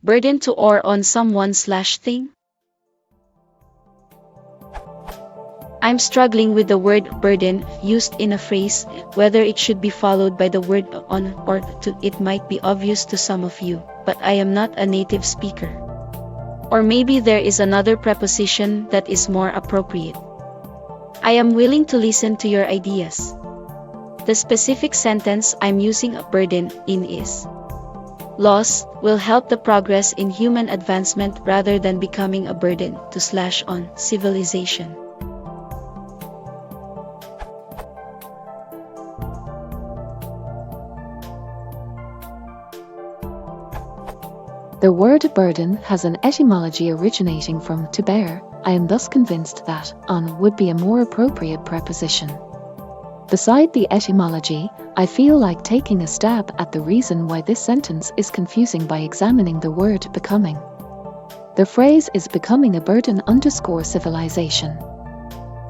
burden to or on someone/thing? I'm struggling with the word burden used in a phrase, whether it should be followed by the word on or to. It might be obvious to some of you, but I am not a native speaker. Or maybe there is another preposition that is more appropriate. I am willing to listen to your ideas. The specific sentence I'm using a burden in is: loss will help the progress in human advancement rather than becoming a burden to/on civilization. The word burden has an etymology originating from to bear. I am thus convinced that on would be a more appropriate preposition. Beside the etymology, I feel like taking a stab at the reason why this sentence is confusing by examining the word becoming. The phrase is becoming a burden _ civilization.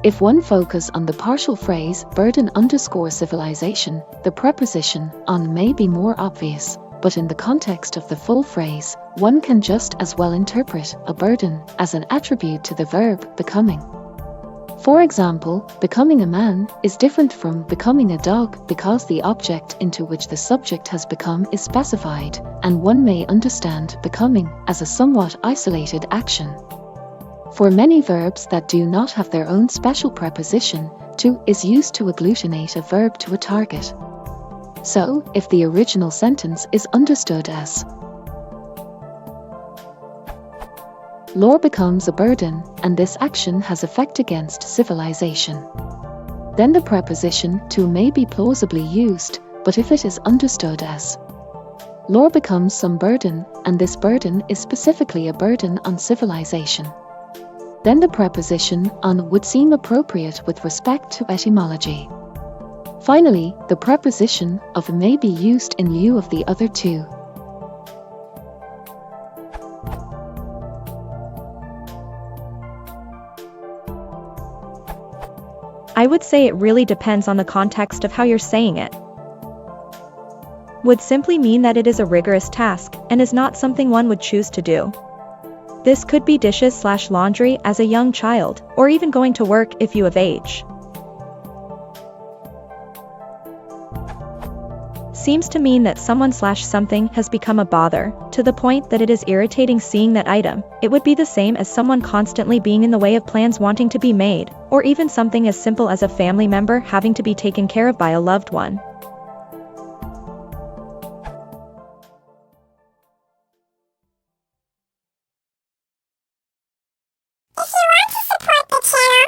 If one focus on the partial phrase burden _ civilization, the preposition on may be more obvious, but in the context of the full phrase, one can just as well interpret a burden as an attribute to the verb becoming. For example, becoming a man is different from becoming a dog because the object into which the subject has become is specified, and one may understand becoming as a somewhat isolated action. For many verbs that do not have their own special preposition, to is used to agglutinate a verb to a target. So, if the original sentence is understood as law becomes a burden, and this action has effect against civilization, then the preposition to may be plausibly used, but if it is understood as law becomes some burden, and this burden is specifically a burden on civilization, then the preposition on would seem appropriate with respect to etymology. Finally, the preposition of may be used in lieu of the other two. I would say it really depends on the context of how you're saying it. Would simply mean that it is a rigorous task and is not something one would choose to do. This could be dishes/laundry as a young child, or even going to work if you have age. Seems to mean that someone/something has become a bother, to the point that it is irritating seeing that item. It would be the same as someone constantly being in the way of plans wanting to be made, or even something as simple as a family member having to be taken care of by a loved one. If you want to support the channel,